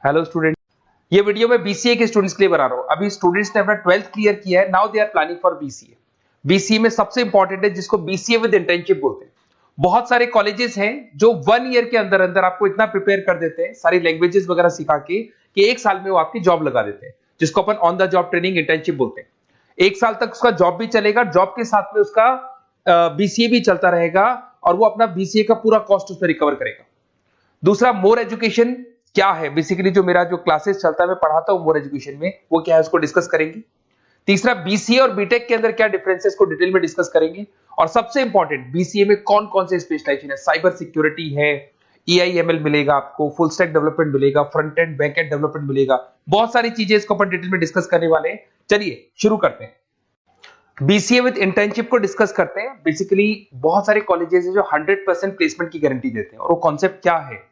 Hello student, ये video मैं BCA के स्टूडेंट्स के लिए बना रहा हूं। अभी स्टूडेंट्स ने अपना 12th क्लियर किया है, now they are planning for BCA. BCA में सबसे इंपॉर्टेंट है जिसको बीसीए विद इंटर्नशिप बोलते हैं। बहुत सारे कॉलेजेस हैं जो 1 ईयर के अंदर अंदर आपको इतना प्रिपेयर कर देते हैं, सारी लैंग्वेजेस वगैरह सिखा के, कि 1 साल में वो आपकी जॉब लगा देते हैं, जिसको अपन on the job training internship बोलते हैं। 1 साल तक उसका जॉब भी चलेगा, जॉब के साथ में उसका बीसीए भी चलता रहेगा और वो अपना बीसीए का पूरा कॉस्ट उसमें रिकवर करेगा। दूसरा, मोर एजुकेशन क्या है, बेसिकली जो मेरा जो क्लासेस चलता है मैं पढ़ाता हूं मोर एजुकेशन में, वो क्या है उसको डिस्कस करेंगे। तीसरा, बीसीए और बीटेक के अंदर क्या डिफरेंसेस को डिटेल में डिस्कस करेंगे। और सबसे इंपॉर्टेंट, बीसीए में कौन कौन से स्पेशलाइजेशन है, साइबर सिक्योरिटी है, ईआईएमएल मिलेगा आपको, फुल स्टैक डेवलपमेंट मिलेगा, front end back and development मिलेगा, बहुत सारी चीजें इसको अपन डिटेल में डिस्कस करने वाले हैं। चलिए शुरू करते हैं। बीसीए विद इंटर्नशिप को डिस्कस करते हैं। बेसिकली बहुत सारे कॉलेजेस हैं जो 100% प्लेसमेंट की गारंटी देते हैं, और वो कॉन्सेप्ट क्या है,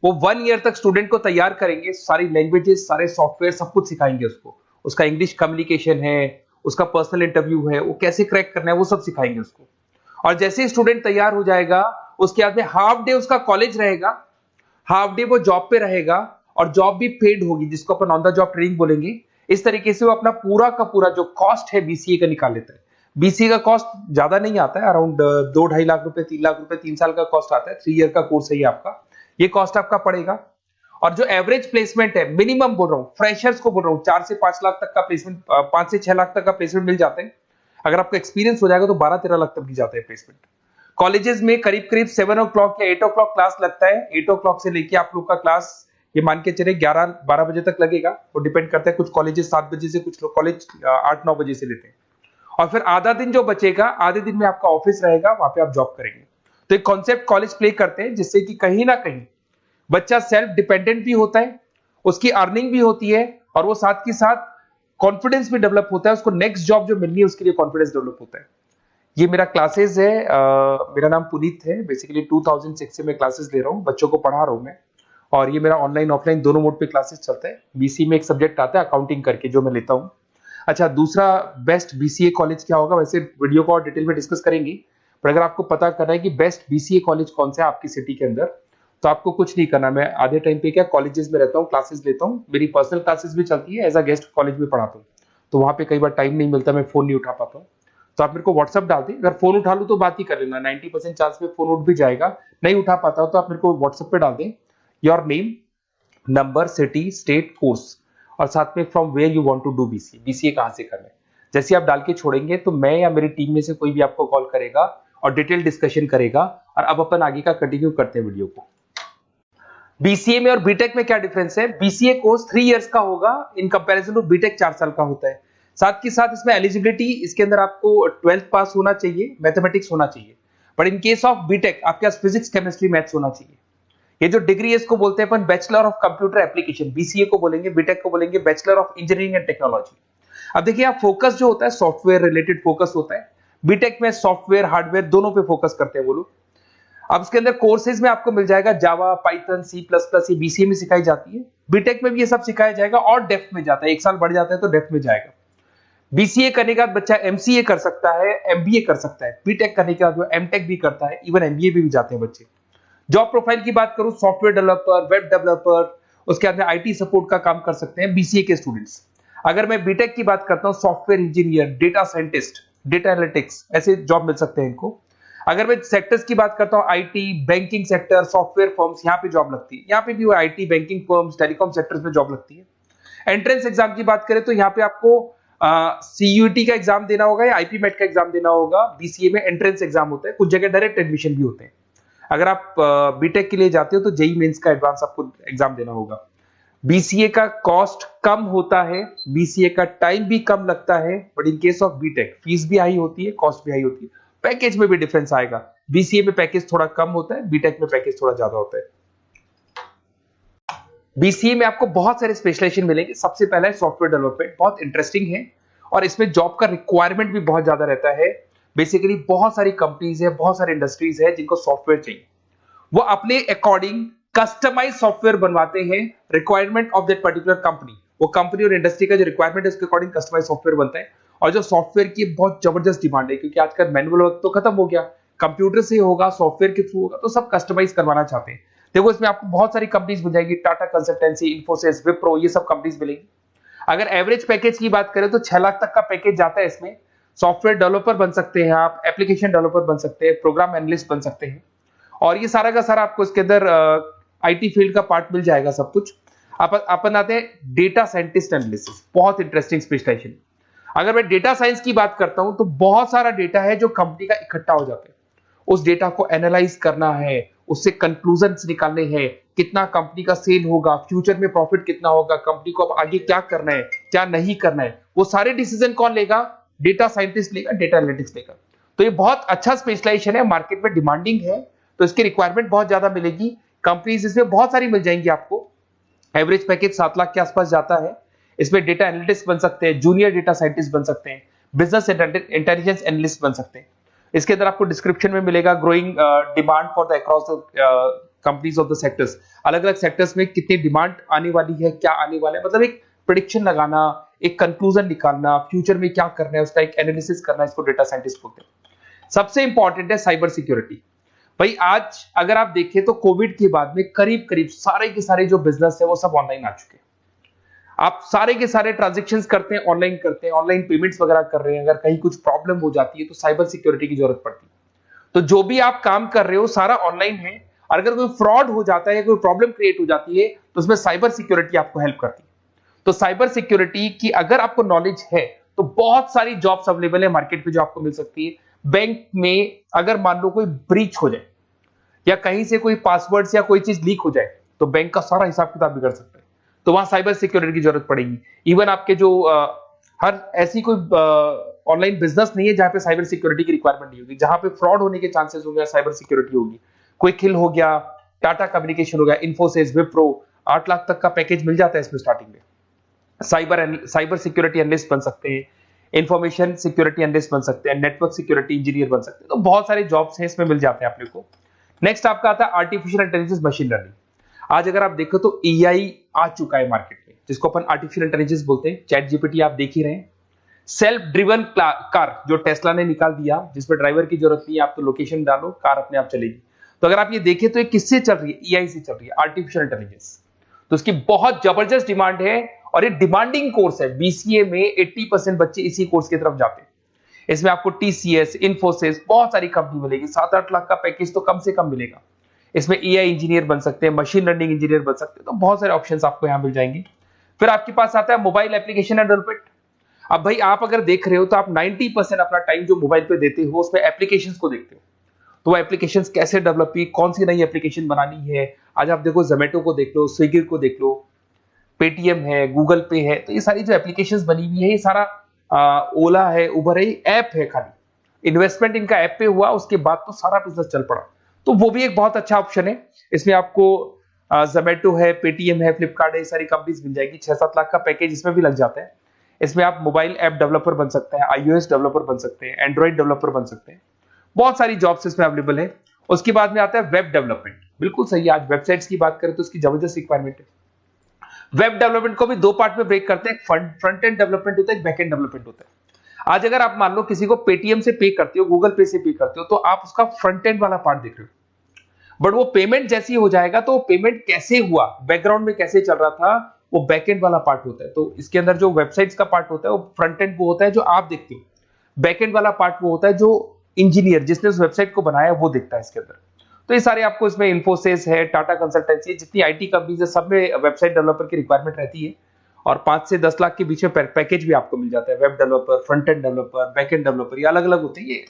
वो 1 ईयर तक स्टूडेंट को तैयार करेंगे, सारी लैंग्वेजेस, सारे सॉफ्टवेयर, सब कुछ सिखाएंगे उसको। उसका इंग्लिश कम्युनिकेशन है, उसका पर्सनल इंटरव्यू है, वो कैसे क्रैक करना है, वो सब सिखाएंगे उसको। और जैसे ही स्टूडेंट तैयार हो जाएगा, उसके बाद में हाफ डे उसका कॉलेज रहेगा, हाफ डे वो जॉब पे रहेगा, और जॉब भी पेड होगी, जिसको अपन ऑन द जॉब ट्रेनिंग बोलेंगे। इस तरीके से वो अपना पूरा का पूरा जो कॉस्ट है बीसीए का निकाल लेता है। बीसीए का कॉस्ट ज्यादा नहीं आता है, अराउंड 2-2.5 लाख रुपए, 3 लाख रुपए 3 साल का कॉस्ट आता है। 3 ईयर का कोर्स है ये आपका, ये कॉस्ट आपका पड़ेगा। और जो एवरेज प्लेसमेंट है, मिनिमम बोल रहा हूं, फ्रेशर्स को बोल रहा हूं, 4 से 5 लाख तक का प्लेसमेंट, 5 से 6 लाख तक का प्लेसमेंट मिल जाते हैं। अगर आपका एक्सपीरियंस हो जाएगा तो 12-13 लाख तक भी जाता है प्लेसमेंट। कॉलेजेस में करीब करीब 7 o'clock या 8 o'clock क्लास लगता है। 8 o'clock से लेके आप लोग का क्लास, ये मान के चले 11-12 बजे तक लगेगा। वो डिपेंड करता है, कुछ कॉलेजेस 7 बजे से, कुछ लोग कॉलेज 8-9 बजे से लेते हैं। और फिर आधा दिन जो बचेगा, आधे दिन में आपका ऑफिस रहेगा, वहां पे आप जॉब करेंगे। तो एक कॉन्सेप्ट कॉलेज प्ले करते हैं, जिससे कि कहीं ना कहीं बच्चा सेल्फ डिपेंडेंट भी होता है, उसकी अर्निंग भी होती है, और वो साथ के साथ कॉन्फिडेंस भी डेवलप होता है। उसको नेक्स्ट जॉब जो मिलनी है उसके लिए कॉन्फिडेंस डेवलप होता है। ये मेरा क्लासेस है, मेरा नाम पुनीत है। बेसिकली 2006 से मैं क्लासेस ले रहा हूँ, बच्चों को पढ़ा रहा हूँ मैं। और ये मेरा ऑनलाइन ऑफलाइन दोनों मोड पे क्लासेस चलता है। बीसी में एक सब्जेक्ट आता है अकाउंटिंग करके, जो मैं लेता हूँ। अच्छा, दूसरा, बेस्ट बीसीए कॉलेज क्या होगा, वैसे वीडियो को और डिटेल में डिस्कस करेंगे, पर अगर आपको पता करना है कि बेस्ट बीसीए कॉलेज कौन सा है आपकी सिटी के अंदर, तो आपको कुछ नहीं करना। मैं आधे टाइम पे क्या कॉलेजेस में रहता हूँ, क्लासेस लेता हूँ, मेरी पर्सनल क्लासेस भी चलती है, एज अ गेस्ट कॉलेज में पढ़ाता हूँ। तो वहां पे कई बार टाइम नहीं मिलता, मैं फोन नहीं उठा पाता हूँ। तो आप मेरे को व्हाट्सअप डाल दें, अगर फोन उठा लूँ तो बात ही कर लेना, 90% चांस में फोन उठ भी जाएगा। नहीं उठा पाता हूँ तो आप मेरे को व्हाट्सएप पे डाल दें, your name, number, city, state, course, और साथ में from where you want to do BCA, BCA कहां से करना है। जैसे आप डाल के छोड़ेंगे तो मैं या मेरी टीम में से कोई भी आपको कॉल करेगा और डिटेल डिस्कशन करेगा। और अब अपन आगे का कंटिन्यू करते हैं वीडियो को। बीसीए में और बीटेक में क्या डिफरेंस है। बीसीए कोर्स 3 इयर्स का होगा, इन कंपैरिजन टू बीटेक 4 साल का होता है। साथ के साथ इसमें एलिजिबिलिटी, इसके अंदर आपको 12th पास होना चाहिए, मैथमेटिक्स होना चाहिए। But in case of BTech आपके पास फिजिक्स, केमिस्ट्री, मैथ्स होना चाहिए। ये जो डिग्री है इसको बोलते हैं अपन bachelor of computer application. BCA को बोलेंगे, बीटेक को बोलेंगे bachelor of engineering and technology. अब देखिए, आप फोकस जो होता है सॉफ्टवेयर रिलेटेड फोकस होता है। बीटेक में सॉफ्टवेयर हार्डवेयर दोनों पे फोकस करते हैं वो लोग। अब इसके अंदर कोर्सेज में आपको मिल जाएगा जावा, पाइथन, सी प्लस प्लस, ये बीसीए में सिखाई जाती है। बीटेक में भी ये सब सिखाया जाएगा, और डेप्थ में जाता है, 1 साल बढ़ जाता है तो डेप्थ में जाएगा। बीसीए करने के बाद बच्चा एमसीए कर सकता है, एमबीए कर सकता है। बीटेक करने के बाद वो एमटेक भी करता है, इवन एमबीए भी जाते हैं बच्चे। जॉब प्रोफाइल की बात करूं, सॉफ्टवेयर डेवलपर, वेब डेवलपर, उसके बाद में आईटी सपोर्ट का काम कर सकते हैं बीसीए के स्टूडेंट्स। अगर मैं बीटेक की बात करता हूं, software engineer, data scientist, data analytics, ऐसे जॉब मिल सकते हैं इनको। अगर मैं सेक्टर्स की बात करता हूं, IT, banking sector, software firms, यहां पे जॉब लगती है। यहां पे भी वो IT, banking firms, telecom sectors में जॉब लगती है। एंट्रेंस एग्जाम की बात करें तो यहाँ पे आपको सीयूटी का एग्जाम देना होगा या आईपी मेट का एग्जाम देना होगा। बीसीए में एंट्रेंस एग्जाम होता है, कुछ जगह डायरेक्ट एडमिशन भी होते हैं। अगर आप बीटेक के लिए जाते हो तो जेई मेंस का एडवांस आपको एग्जाम देना होगा। बीसीए का कॉस्ट कम होता है, बीसीए का टाइम भी कम लगता है, but in case of BTech fees भी हाई होती है, कॉस्ट भी हाई होती है, पैकेज में भी डिफरेंस आएगा। बीसीए में पैकेज थोड़ा कम होता है, बीटेक में पैकेज थोड़ा ज्यादा होता है। बीसीए में आपको बहुत सारे स्पेशलाइजेशन मिलेंगे। सबसे पहला है सॉफ्टवेयर डेवलपमेंट, बहुत इंटरेस्टिंग है, और इसमें जॉब का रिक्वायरमेंट भी बहुत ज्यादा रहता है। बेसिकली बहुत सारी कंपनीज है, बहुत सारी इंडस्ट्रीज है जिनको सॉफ्टवेयर चाहिए, वो अपने अकॉर्डिंग कस्टमाइज सॉफ्टवेयर बनवाते हैं, requirement of that particular company. वो कंपनी और इंडस्ट्री का जो रिक्वायरमेंट है उसके अकॉर्डिंग कस्टमाइज सॉफ्टवेयर बनता है। और जो सॉफ्टवेयर की बहुत जबरदस्त डिमांड है, क्योंकि आजकल मैनुअल वर्क तो खत्म हो गया, कंप्यूटर से होगा, सॉफ्टवेयर के थ्रू होगा, तो सब कस्टमाइज करवाना चाहते हैं। देखो इसमें आपको बहुत सारी कंपनीज मिल जाएगी, टाटा कंसल्टेंसी, इन्फोसिस, विप्रो, ये सब कंपनीज मिलेगी। अगर एवरेज पैकेज की बात करें तो 6 लाख तक का पैकेज जाता है इसमें। सॉफ्टवेयर डेवलपर बन सकते हैं आप, एप्लीकेशन डेवलपर बन सकते हैं, प्रोग्राम एनालिस्ट बन सकते हैं, और ये सारा का सारा आपको इसके अंदर आईटी फील्ड का पार्ट मिल जाएगा सब कुछ। अपन आते हैं डेटा साइंटिस्ट एनालिसिस, बहुत इंटरेस्टिंग स्पेशलाइजेशन। अगर मैं डेटा साइंस की बात करता हूं तो बहुत सारा डेटा है जो कंपनी का इकट्ठा हो जाता है, उस डेटा को एनालाइज करना है, उससे कंक्लूजन्स निकालने हैं, कितना कंपनी का सेल होगा, फ्यूचर में प्रॉफिट कितना होगा, कंपनी को अब आगे क्या करना है, क्या नहीं करना है, वो सारे डिसीजन कौन लेगा? डेटा साइंटिस्ट लेगा, डेटा एनालिटिक्स लेगा। तो ये बहुत अच्छा स्पेशलाइजेशन है, मार्केट में डिमांडिंग है, तो इसकी रिक्वायरमेंट बहुत ज्यादा मिलेगी। कंपनीज इसमें बहुत सारी मिल जाएंगी आपको। एवरेज पैकेज 7 लाख के आसपास जाता है। इसमें डेटा एनालिटिक्स बन सकते हैं, जूनियर डेटा साइंटिस्ट बन सकते हैं, बिजनेस इंटेलिजेंस एनालिस्ट बन सकते हैं। इसके अंदर आपको डिस्क्रिप्शन में मिलेगा growing demand for the across the companies of the sectors. अलग अलग सेक्टर्स में कितनी डिमांड आने वाली है, क्या आने वाला है, मतलब एक प्रेडिक्शन लगाना, एक कंक्लूजन निकालना, फ्यूचर में क्या करना है उसका एक एनालिसिस करना, इसको डेटा साइंटिस्ट बोलते हैं। सबसे इंपॉर्टेंट है साइबर सिक्योरिटी। भाई आज अगर आप देखें तो कोविड के बाद में करीब करीब सारे के सारे जो बिजनेस है वो सब ऑनलाइन आ चुके हैं। आप सारे के सारे ट्रांजैक्शंस करते हैं, ऑनलाइन करते हैं, ऑनलाइन पेमेंट्स वगैरह कर रहे हैं। अगर कहीं कुछ प्रॉब्लम हो जाती है तो साइबर सिक्योरिटी की जरूरत पड़ती है। तो जो भी आप काम कर रहे हो सारा ऑनलाइन है, और अगर कोई फ्रॉड हो जाता है, कोई प्रॉब्लम क्रिएट हो जाती है तो उसमें साइबर सिक्योरिटी आपको हेल्प करती है। तो साइबर सिक्योरिटी की अगर आपको नॉलेज है तो बहुत सारी जॉब्स अवेलेबल है मार्केट में जो आपको मिल सकती है। बैंक में अगर मान लो कोई ब्रीच हो जाए या कहीं से कोई पासवर्ड्स या कोई चीज लीक हो जाए तो बैंक का सारा हिसाब किताब बिगड़ सकता है, तो वहां साइबर सिक्योरिटी की जरूरत पड़ेगी। इवन आपके जो हर ऐसी कोई ऑनलाइन बिजनेस नहीं है जहां पे साइबर सिक्योरिटी की रिक्वायरमेंट नहीं होगी, जहां पे फ्रॉड होने के चांसेस होंगे, साइबर सिक्योरिटी होगी। क्विक हिल हो गया, टाटा कम्युनिकेशन हो गया, इन्फोसिस, विप्रो, 8 लाख तक का पैकेज मिल जाता है इसमें स्टार्टिंग में। साइबर सिक्योरिटी एनालिस्ट बन सकते हैं, इंफॉर्मेशन सिक्योरिटी एनालिस्ट बन सकते हैं, नेटवर्क सिक्योरिटी इंजीनियर बन सकते हैं। तो बहुत सारे जॉब्स हैं इसमें मिल जाते हैं अपने को। नेक्स्ट आपका आता है आर्टिफिशियल इंटेलिजेंस, मशीन लर्निंग। आज अगर आप देखो तो एआई आ चुका है मार्केट में, जिसको अपन आर्टिफिशियल इंटेलिजेंस बोलते हैं। चैट जीपीटी आप देख ही रहे हैं। सेल्फ ड्रिवन कार जो टेस्ला ने निकाल दिया, जिसमें ड्राइवर की जरूरत नहीं है, आप तो लोकेशन डालो, कार अपने आप चलेगी। तो अगर आप ये देखें तो ये किससे चल रही है? एआई से चल रही है, आर्टिफिशियल इंटेलिजेंस। तो इसकी बहुत जबरदस्त डिमांड है और ये डिमांडिंग कोर्स है। बीसीए में 80% बच्चे इसी कोर्स की तरफ जाते हैं। इसमें आपको टीसीएस, इन्फोसिस, बहुत सारी कंपनी मिलेगी। 7-8 लाख का पैकेज तो कम से कम मिलेगा। इसमें एआई इंजीनियर बन सकते हैं, मशीन लर्निंग इंजीनियर बन सकते हैं। तो बहुत सारे ऑप्शंस आपको यहां मिल जाएंगे। फिर आपके पास आता है मोबाइल एप्लीकेशन डेवलपमेंट। अब भाई आप अगर देख रहे हो तो आप 90% अपना टाइम जो मोबाइल पे देते हो उसमें एप्लीकेशंस को देखते हो। तो वो एप्लीकेशंस कैसे डेवलप की, कौन सी नई एप्लीकेशन बनानी है। आज आप देखो जोमेटो को देख लो, स्विगी को देख लो, पेटीएम है, गूगल पे है। तो ये सारी जो एप्लीकेशंस बनी हुई है, ये सारा ओला है, उबर है, ऐप है। खाली इन्वेस्टमेंट इनका ऐप पे हुआ, उसके बाद तो सारा बिजनेस चल पड़ा। तो वो भी एक बहुत अच्छा ऑप्शन है। इसमें आपको जोमेटो है, पेटीएम है, फ्लिपकार्ट है, सारी कंपनीज मिल जाएगी। 6-7 लाख का पैकेज इसमें भी लग जाता है। इसमें आप मोबाइल ऐप डेवलपर बन सकते हैं, आईओएस डेवलपर बन सकते हैं, एंड्रॉइड डेवलपर बन सकते हैं। बहुत सारी जॉब्स इसमें अवेलेबल है। उसके बाद में आता है वेब डेवलपमेंट। बिल्कुल सही है, आज वेबसाइट्स की बात करें तो उसकी जबरदस्त रिक्वायरमेंट है। वेब डेवलपमेंट को भी दो पार्ट में ब्रेक करते हैं। फ्रंट एंड डेवलपमेंट होता है, एक बैक एंड डेवलपमेंट होता है। आज अगर आप मान लो किसी को पेटीएम से पे करते हो, गूगल पे से पे करते हो, तो आप उसका फ्रंट एंड वाला पार्ट देख रहे हो। बट वो पेमेंट जैसी हो जाएगा तो पेमेंट कैसे हुआ, बैकग्राउंड में कैसे चल रहा था, वो बैकएंड वाला पार्ट होता है। तो इसके अंदर जो वेबसाइट्स का पार्ट होता है वो फ्रंट एंड वो होता है जो आप देखते हो। बैकएंड वाला पार्ट वो होता है जो इंजीनियर जिसने उस वेबसाइट को बनाया वो देखता है इसके अंदर। तो ये सारे आपको इसमें इन्फोसिस है, टाटा कंसल्टेंसी, जितनी आईटी कंपनीज है, सब में वेबसाइट डेवलपर की रिक्वायरमेंट रहती है। और 5 से 10 लाख के बीच में पैकेज भी आपको मिल जाता है। Web developer, front end developer, back end developer, ये अलग अलग होते हैं, ये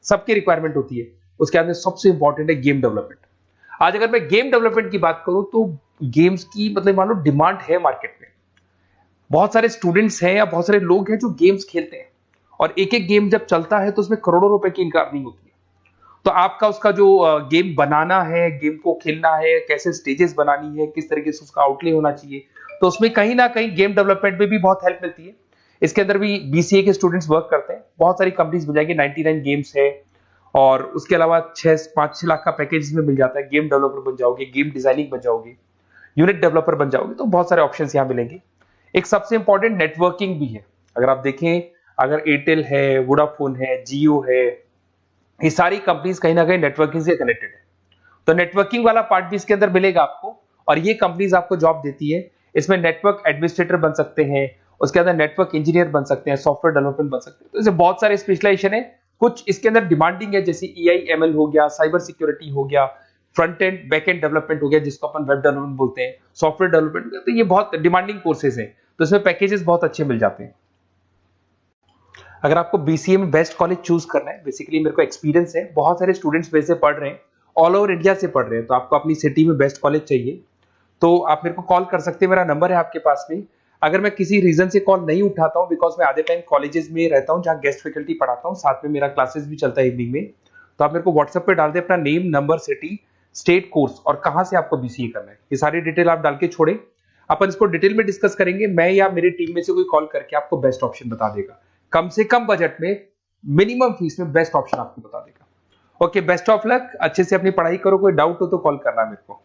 सबकी रिक्वायरमेंट होती है। उसके अंदर सबसे इंपॉर्टेंट है गेम डेवलपमेंट। आज अगर मैं गेम डेवलपमेंट की बात करूं तो गेम्स की मतलब मान लो डिमांड है मार्केट में। बहुत सारे स्टूडेंट्स हैं या बहुत सारे लोग हैं जो गेम्स खेलते हैं, और एक एक गेम जब चलता है तो उसमें करोड़ों रुपए की इनकम अर्निंग होती है। तो आपका उसका जो गेम बनाना है, गेम को खेलना है, कैसे स्टेजेस बनानी है, किस तरीके से उसका आउटले होना चाहिए, तो उसमें कहीं ना कहीं गेम डेवलपमेंट में भी बहुत हेल्प मिलती है। इसके अंदर भी बीसीए के स्टूडेंट्स वर्क करते हैं। बहुत सारी कंपनीज मिल जाएगी, 99 गेम्स है, और उसके अलावा 5-6 लाख का पैकेज में मिल जाता है। गेम डेवलपर बन जाओगे, गेम डिजाइनिंग बन जाओगे, यूनिट डेवलपर बन जाओगे, तो बहुत सारे ऑप्शंस यहाँ मिलेंगे। एक सबसे इंपॉर्टेंट नेटवर्किंग भी है। अगर आप देखें, अगर एयरटेल है, वोडाफोन है, जियो है, ये सारी कंपनीज कहीं ना कहीं नेटवर्किंग से कनेक्टेड है। तो नेटवर्किंग वाला पार्ट भी इसके अंदर मिलेगा आपको, और ये कंपनीज आपको जॉब देती है। इसमें नेटवर्क एडमिनिस्ट्रेटर बन सकते हैं, उसके अंदर नेटवर्क इंजीनियर बन सकते हैं, सॉफ्टवेयर डेवलपमेंट बन सकते हैं। तो इसमें बहुत सारे स्पेशलाइजेशन है। कुछ इसके अंदर डिमांडिंग है, जैसे EI/ML हो गया, साइबर सिक्योरिटी हो गया, front end back and development हो गया जिसको अपन वेब डेवलपमेंट बोलते हैं, सॉफ्टवेयर डेवलपमेंट। तो ये बहुत डिमांडिंग कोर्सेज हैं, तो इसमें पैकेजेस बहुत अच्छे मिल जाते हैं। अगर आपको BCA में बेस्ट कॉलेज चूज करना है, बेसिकली मेरे को एक्सपीरियंस है, बहुत सारे स्टूडेंट्स वैसे पढ़ रहे हैं, ऑल ओवर इंडिया से पढ़ रहे हैं, तो आपको अपनी सिटी में बेस्ट कॉलेज चाहिए तो आप मेरे को कॉल कर सकते हैं। मेरा नंबर है आपके पास में। अगर मैं किसी रीजन से कॉल नहीं उठाता हूं, बिकॉज मैं आधे टाइम कॉलेजेस में रहता हूं जहां गेस्ट फैकल्टी पढ़ाता हूं, साथ में मेरा क्लासेस भी चलता है इवनिंग में, तो आप मेरे को व्हाट्सएप पे डाल दे अपना name, number, city, state, course और कहां से आपको BCA करना है, ये सारी डिटेल आप डाल के छोड़े। अपन इसको डिटेल में डिस्कस करेंगे, मैं या मेरी टीम में से कोई कॉल करके आपको बेस्ट ऑप्शन बता देगा, कम से कम बजट में, मिनिमम फीस में बेस्ट ऑप्शन आपको बता देगा। ओके, बेस्ट ऑफ लक, अच्छे से अपनी पढ़ाई करो, कोई डाउट हो तो कॉल करना मेरे को।